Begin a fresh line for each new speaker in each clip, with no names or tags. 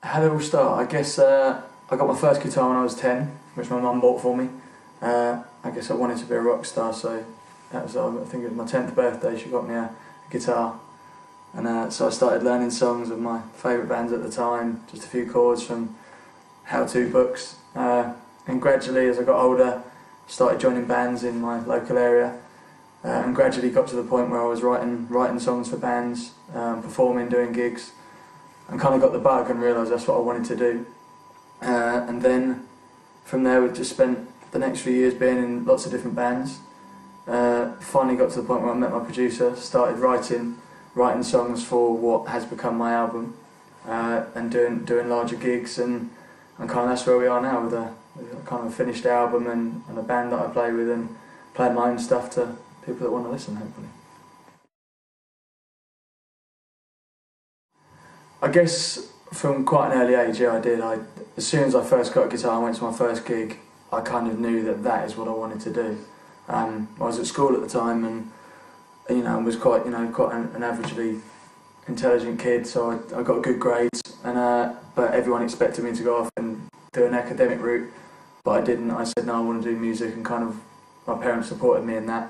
How did it all start? I guess I got my first guitar when I was 10, which my mum bought for me. I guess I wanted to be a rock star, so that was, I think it was my 10th birthday, she got me a guitar. And so I started learning songs of my favourite bands at the time, just a few chords from how-to books. And gradually, as I got older, started joining bands in my local area. And gradually got to the point where I was writing songs for bands, performing, doing gigs, and kind of got the bug and realised that's what I wanted to do. And then from there we just spent the next few years being in lots of different bands. Finally got to the point where I met my producer, started writing songs for what has become my album, and doing larger gigs, and kind of that's where we are now with a kind of finished album and a band that I play with, and playing my own stuff to people that want to listen, hopefully. I guess from quite an early age, yeah, I did. As soon as I first got a guitar and went to my first gig, I kind of knew that is what I wanted to do. I was at school at the time, and I was quite an averagely intelligent kid, so I got good grades, but everyone expected me to go off and do an academic route, but I didn't. I said no, I want to do music, and kind of my parents supported me in that.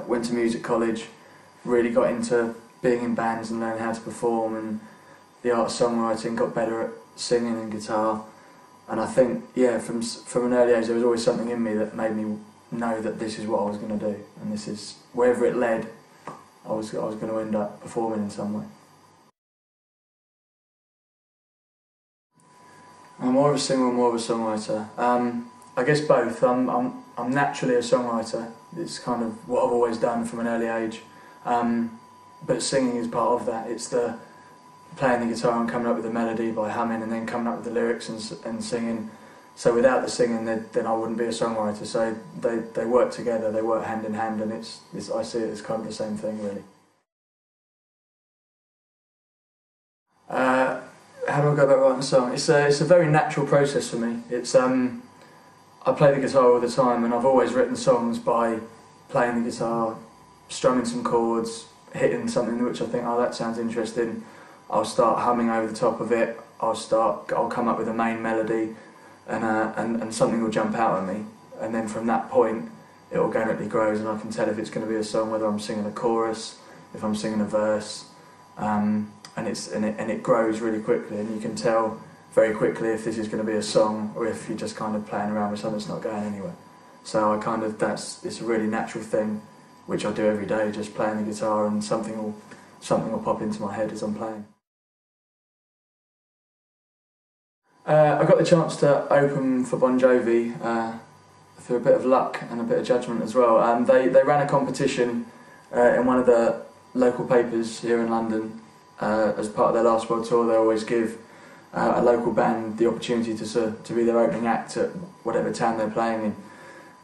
Went to music college, really got into being in bands and learning how to perform, and the art of songwriting, got better at singing and guitar. And I think, yeah, from an early age there was always something in me that made me know that this is what I was going to do, and this is, wherever it led, I was going to end up performing in some way. I'm more of a singer or more of a songwriter? I guess both. I'm naturally a songwriter. It's kind of what I've always done from an early age. But singing is part of that. It's the playing the guitar and coming up with a melody by humming, and then coming up with the lyrics and singing. So without the singing, then I wouldn't be a songwriter. So they work together, they work hand in hand, and I see it as kind of the same thing, really. How do I go about writing a song? It's a very natural process for me. I play the guitar all the time, and I've always written songs by playing the guitar, strumming some chords, hitting something which I think, oh, that sounds interesting. I'll start humming over the top of it. I'll come up with a main melody, and something will jump out at me. And then from that point, it organically grows, and I can tell if it's going to be a song, whether I'm singing a chorus, if I'm singing a verse, and it grows really quickly, and you can tell very quickly if this is going to be a song or if you're just kind of playing around with something that's not going anywhere. So it's a really natural thing, which I do every day, just playing the guitar, and something will pop into my head as I'm playing. I got the chance to open for Bon Jovi through a bit of luck and a bit of judgment as well. They ran a competition in one of the local papers here in London. As part of their last world tour, they always give a local band the opportunity to be their opening act at whatever town they're playing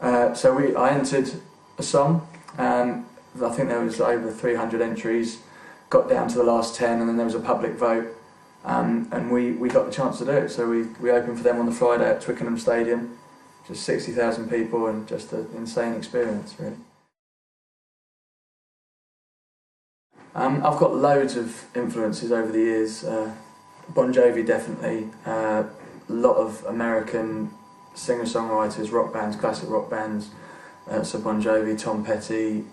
in. So I entered a song. I think there was over 300 entries. Got down to the last 10, and then there was a public vote. And we got the chance to do it, so we opened for them on the Friday at Twickenham Stadium, just 60,000 people, and just an insane experience, really. I've got loads of influences over the years. Bon Jovi definitely, a lot of American singer-songwriters, rock bands, classic rock bands, so Bon Jovi, Tom Petty,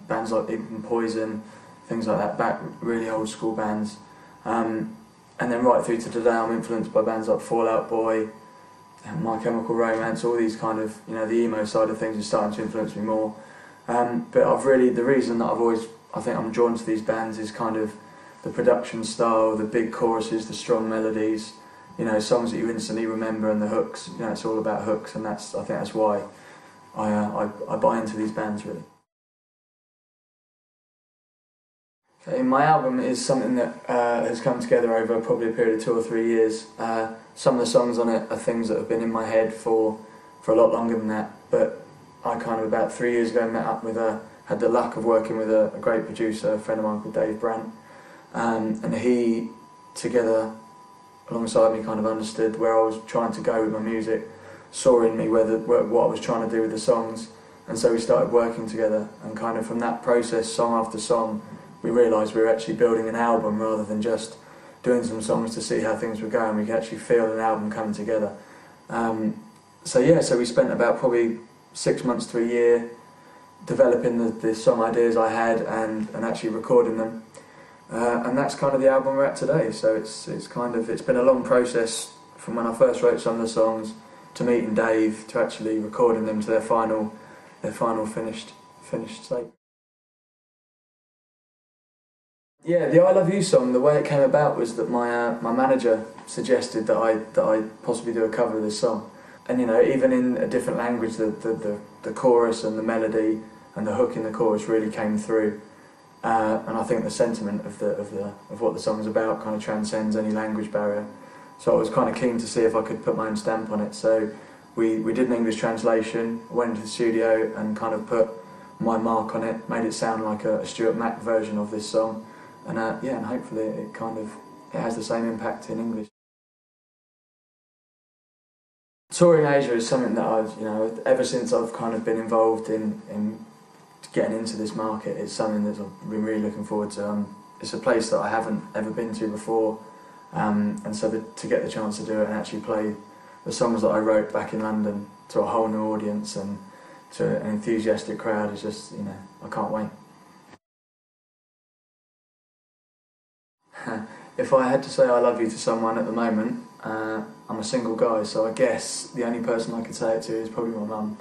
bands like Even Poison, things like that, really old school bands. And then right through to today, I'm influenced by bands like Fall Out Boy, My Chemical Romance, all these kind of, the emo side of things is starting to influence me more. But the reason that I think I'm drawn to these bands is kind of the production style, the big choruses, the strong melodies, songs that you instantly remember, and the hooks. It's all about hooks, and I think that's why I buy into these bands, really. Okay, my album is something that has come together over probably a period of 2 or 3 years. Some of the songs on it are things that have been in my head for a lot longer than that, but I kind of about 3 years ago met up with had the luck of working with a great producer, a friend of mine called Dave Brandt, and he, together alongside me, kind of understood where I was trying to go with my music, saw in me what I was trying to do with the songs, and so we started working together, and kind of from that process, song after song, we realised we were actually building an album rather than just doing some songs to see how things were going. We could actually feel an album coming together. So we spent about probably 6 months to a year developing the song ideas I had and actually recording them. And that's kind of the album we're at today. So it's been a long process from when I first wrote some of the songs to meeting Dave to actually recording them to their final finished state. Yeah, the I Love You song, the way it came about was that my manager suggested that I possibly do a cover of this song. And you know, even in a different language, the chorus and the melody and the hook in the chorus really came through. And I think the sentiment of what the song's about kind of transcends any language barrier. So I was kind of keen to see if I could put my own stamp on it. So we did an English translation, went into the studio and kind of put my mark on it, made it sound like a Stewart version of this song. And and hopefully it has the same impact in English. Touring Asia is something that ever since I've kind of been involved in getting into this market, it's something that I've been really looking forward to. It's a place that I haven't ever been to before, and so to get the chance to do it and actually play the songs that I wrote back in London to a whole new audience and to an enthusiastic crowd is just, I can't wait. If I had to say I love you to someone at the moment, I'm a single guy, so I guess the only person I could say it to is probably my mum.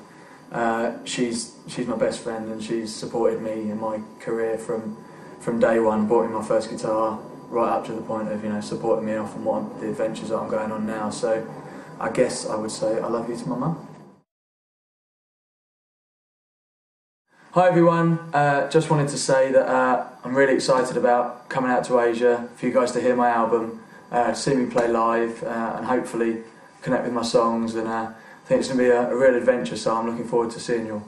She's my best friend and she's supported me in my career from day one, bought me my first guitar, right up to the point of supporting me off on the adventures that I'm going on now. So I guess I would say I love you to my mum. Hi everyone, just wanted to say that I'm really excited about coming out to Asia, for you guys to hear my album, to see me play live and hopefully connect with my songs, and I think it's going to be a real adventure, so I'm looking forward to seeing you all.